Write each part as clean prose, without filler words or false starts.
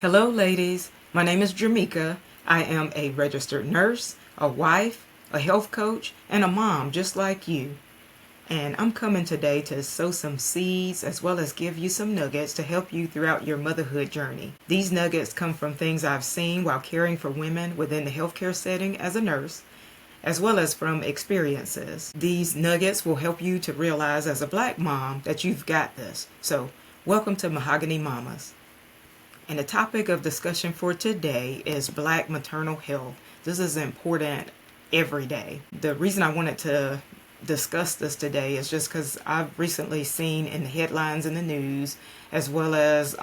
Hello ladies, my name is Jamika. I am a registered nurse, a wife, a health coach, and a mom just like you. And I'm coming today to sow some seeds as well as give you some nuggets to help you throughout your motherhood journey. These nuggets come from things I've seen while caring for women within the healthcare setting as a nurse, as well as from experiences. These nuggets will help you to realize as a black mom that you've got this. So, welcome to Mahogany Mamas. And the topic of discussion for today is Black maternal health. This is important every day. The reason I wanted to discuss this today is just because I've recently seen in the headlines in the news, as well as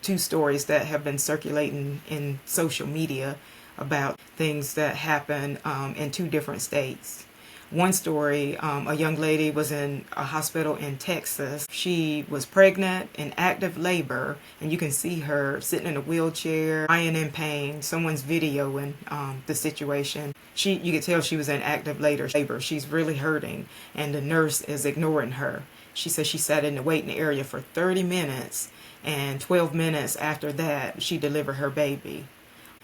two stories that have been circulating in social media about things that happen in two different states. One story, a young lady was in a hospital in Texas. She was pregnant in active labor, and you can see her sitting in a wheelchair, crying in pain. Someone's videoing the situation. You could tell she was in active labor. She's really hurting, and the nurse is ignoring her. She says she sat in the waiting area for 30 minutes, and 12 minutes after that, she delivered her baby.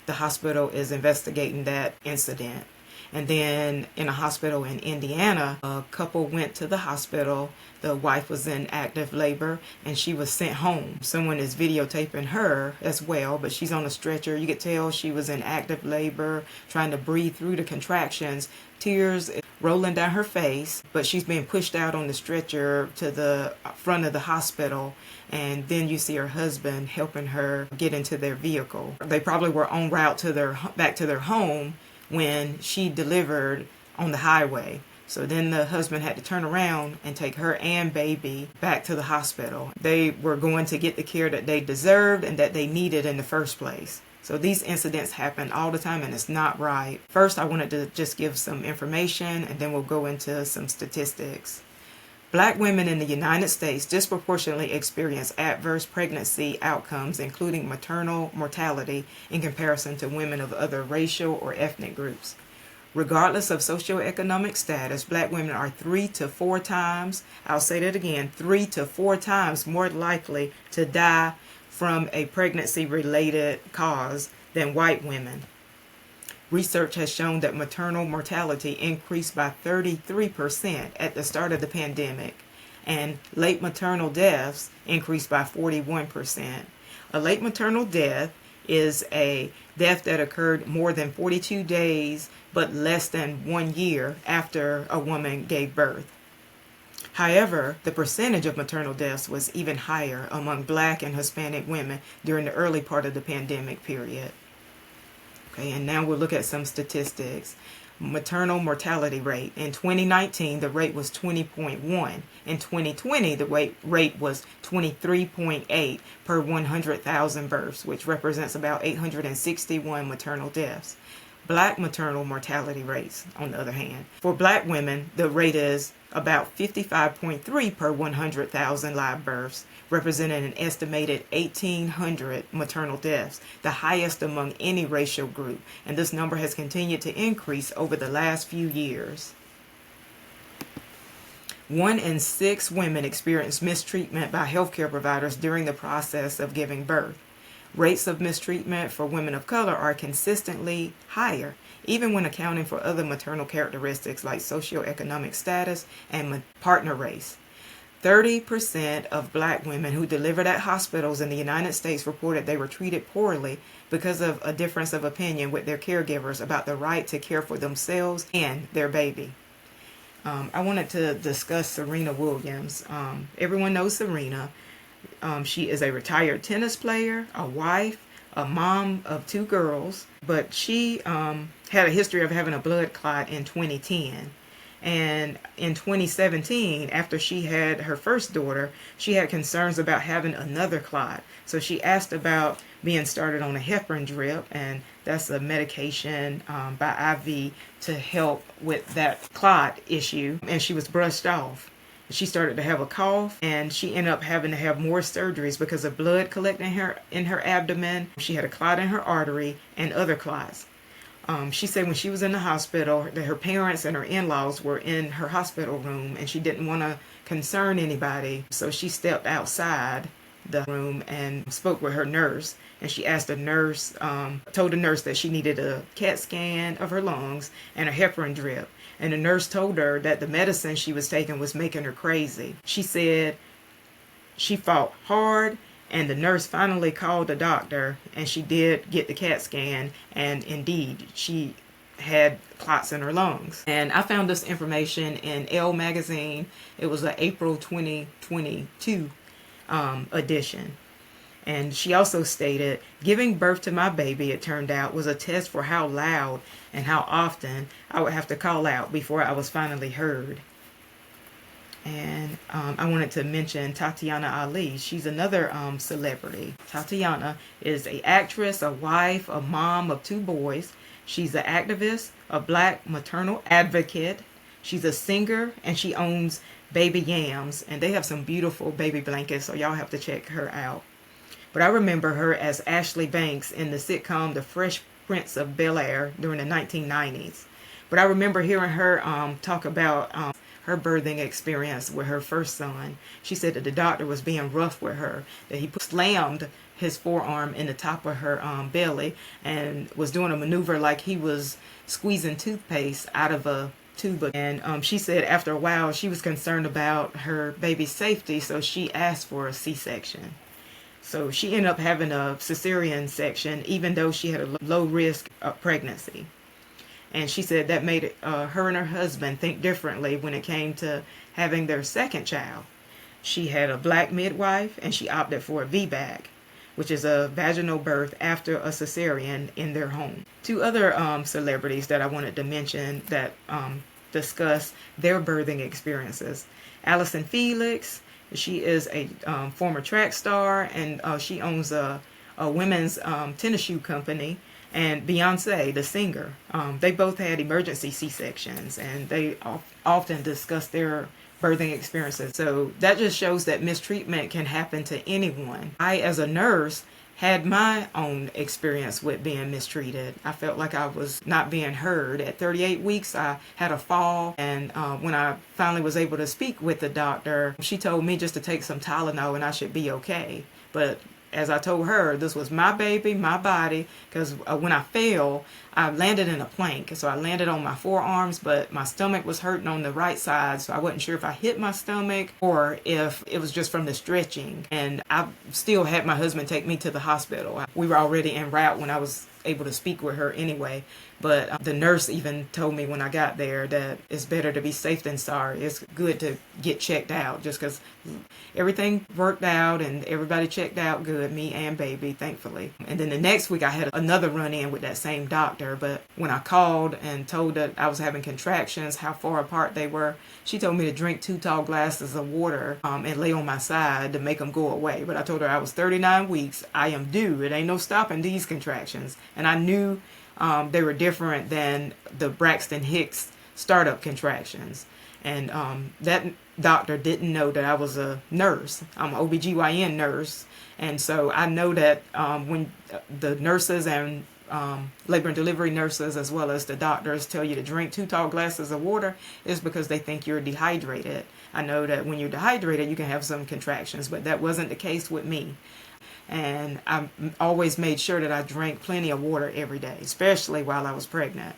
The hospital is investigating that incident. And then in a hospital in Indiana, a couple went to the hospital. The wife was in active labor and she was sent home. Someone is videotaping her as well, but she's on a stretcher. You could tell she was in active labor, trying to breathe through the contractions, tears rolling down her face, but she's being pushed out on the stretcher to the front of the hospital. And then you see her husband helping her get into their vehicle. They probably were en route to back to their home when she delivered on the highway. So then the husband had to turn around and take her and baby back to the hospital. They were going to get the care that they deserved and that they needed in the first place. So these incidents happen all the time and it's not right. First, I wanted to just give some information and then we'll go into some statistics. Black women in the United States disproportionately experience adverse pregnancy outcomes, including maternal mortality, in comparison to women of other racial or ethnic groups. Regardless of socioeconomic status, black women are 3 to 4 times, I'll say that again, 3 to 4 times more likely to die from a pregnancy-related cause than white women. Research has shown that maternal mortality increased by 33% at the start of the pandemic, and late maternal deaths increased by 41%. A late maternal death is a death that occurred more than 42 days but less than 1 year after a woman gave birth. However, the percentage of maternal deaths was even higher among Black and Hispanic women during the early part of the pandemic period. Okay, and now we'll look at some statistics. Maternal mortality rate. In 2019, the rate was 20.1. In 2020, the rate was 23.8 per 100,000 births, which represents about 861 maternal deaths. Black maternal mortality rates, on the other hand. For Black women, the rate is about 55.3 per 100,000 live births, representing an estimated 1,800 maternal deaths, the highest among any racial group, and this number has continued to increase over the last few years. 1 in 6 women experience mistreatment by healthcare providers during the process of giving birth. Rates of mistreatment for women of color are consistently higher, even when accounting for other maternal characteristics like socioeconomic status and partner race. 30% of Black women who delivered at hospitals in the United States reported they were treated poorly because of a difference of opinion with their caregivers about the right to care for themselves and their baby. I wanted to discuss Serena Williams. Everyone knows Serena. She is a retired tennis player, a wife, a mom of 2 girls, but she had a history of having a blood clot in 2010. And in 2017, after she had her first daughter, she had concerns about having another clot. So she asked about being started on a heparin drip, and that's a medication by IV to help with that clot issue, and she was brushed off. She started to have a cough, and she ended up having to have more surgeries because of blood collecting in her abdomen. She had a clot in her artery and other clots. She said when she was in the hospital that her parents and her in-laws were in her hospital room and she didn't want to concern anybody. So she stepped outside the room and spoke with her nurse. And she asked the nurse, told the nurse that she needed a CAT scan of her lungs and a heparin drip. And the nurse told her that the medicine she was taking was making her crazy. She said she fought hard, and the nurse finally called the doctor, and she did get the CAT scan, and indeed, she had clots in her lungs. And I found this information in Elle magazine. It was an April 2022 edition. And she also stated, giving birth to my baby, it turned out, was a test for how loud and how often I would have to call out before I was finally heard. And I wanted to mention Tatiana Ali. She's another celebrity. Tatiana is an actress, a wife, a mom of 2 boys. She's an activist, a Black maternal advocate. She's a singer, and she owns Baby Yams. And they have some beautiful baby blankets, so y'all have to check her out. But I remember her as Ashley Banks in the sitcom The Fresh Prince of Bel-Air during the 1990s. But I remember hearing her talk about her birthing experience with her first son. She said that the doctor was being rough with her, that he slammed his forearm in the top of her belly and was doing a maneuver like he was squeezing toothpaste out of a tube. And she said after a while she was concerned about her baby's safety, so she asked for a C-section. So she ended up having a cesarean section even though she had a low risk pregnancy. And she said that made her and her husband think differently when it came to having their second child. She had a Black midwife, and she opted for a VBAC, which is a vaginal birth after a cesarean in their home. 2 other celebrities that I wanted to mention that discuss their birthing experiences. Allison Felix, she is a former track star, and she owns a women's tennis shoe company. And Beyonce, the singer, they both had emergency C-sections, and they often discuss their birthing experiences. So that just shows that mistreatment can happen to anyone. I, as a nurse, had my own experience with being mistreated. I felt like I was not being heard. At 38 weeks, I had a fall, and when I finally was able to speak with the doctor, she told me just to take some Tylenol and I should be okay. But as I told her, this was my baby, my body, because when I fell, I landed in a plank. So I landed on my forearms, but my stomach was hurting on the right side, so I wasn't sure if I hit my stomach or if it was just from the stretching. And I still had my husband take me to the hospital. We were already en route when I was able to speak with her anyway. But the nurse even told me when I got there that it's better to be safe than sorry. It's good to get checked out, just because everything worked out and everybody checked out good, me and baby, thankfully. And then the next week I had another run-in with that same doctor. But when I called and told that I was having contractions, how far apart they were, she told me to drink 2 tall glasses of water and lay on my side to make them go away. But I told her I was 39 weeks. I am due. It ain't no stopping these contractions. And I knew they were different than the Braxton Hicks startup contractions. And that doctor didn't know that I was a nurse. I'm an OBGYN nurse. And so I know that when the nurses and labor and delivery nurses, as well as the doctors, tell you to drink 2 tall glasses of water, is because they think you're dehydrated. I know that when you're dehydrated, you can have some contractions, but that wasn't the case with me. And I always made sure that I drank plenty of water every day, especially while I was pregnant.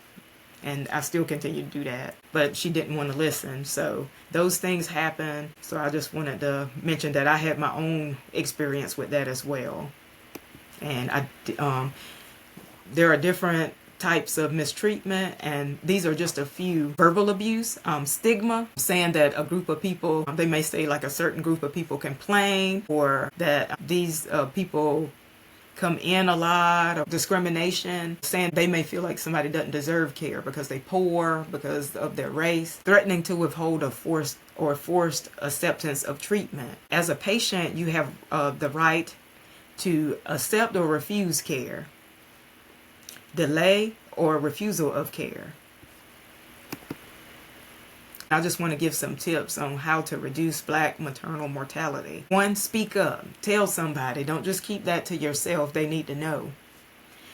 And I still continue to do that. But she didn't want to listen. So those things happen. So I just wanted to mention that I had my own experience with that as well. And there are different types of mistreatment, and these are just a few. Verbal abuse, stigma, saying that a group of people, they may say like a certain group of people complain, or that these people come in a lot, or discrimination, saying they may feel like somebody doesn't deserve care because they poor, because of their race, threatening to withhold a forced acceptance of treatment. As a patient, you have the right to accept or refuse care, delay or refusal of care. I just want to give some tips on how to reduce Black maternal mortality. 1, speak up. Tell somebody. Don't just keep that to yourself. They need to know.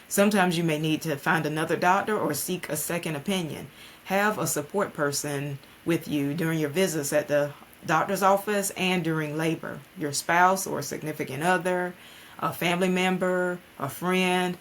Sometimes you may need to find another doctor or seek a second opinion. Have a support person with you during your visits at the doctor's office and during labor. Your spouse or significant other, a family member, a friend,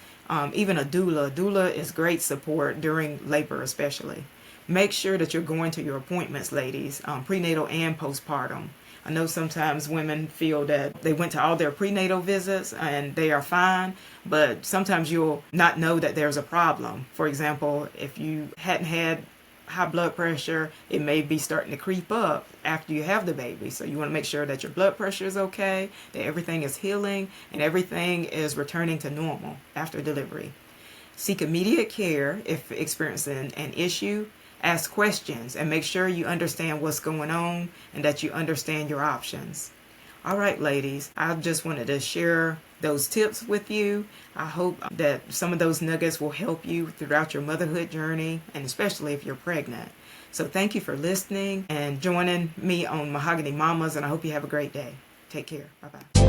even a doula. Doula is great support during labor especially. Make sure that you're going to your appointments, ladies, prenatal and postpartum. I know sometimes women feel that they went to all their prenatal visits and they are fine, but sometimes you'll not know that there's a problem. For example, if you hadn't had high blood pressure, it may be starting to creep up after you have the baby. So you want to make sure that your blood pressure is okay, that everything is healing, and everything is returning to normal after delivery. Seek immediate care if experiencing an issue. Ask questions and make sure you understand what's going on and that you understand your options. All right, ladies, I just wanted to share those tips with you. I hope that some of those nuggets will help you throughout your motherhood journey, and especially if you're pregnant. So thank you for listening and joining me on Mahogany Mamas, and I hope you have a great day. Take care. Bye-bye.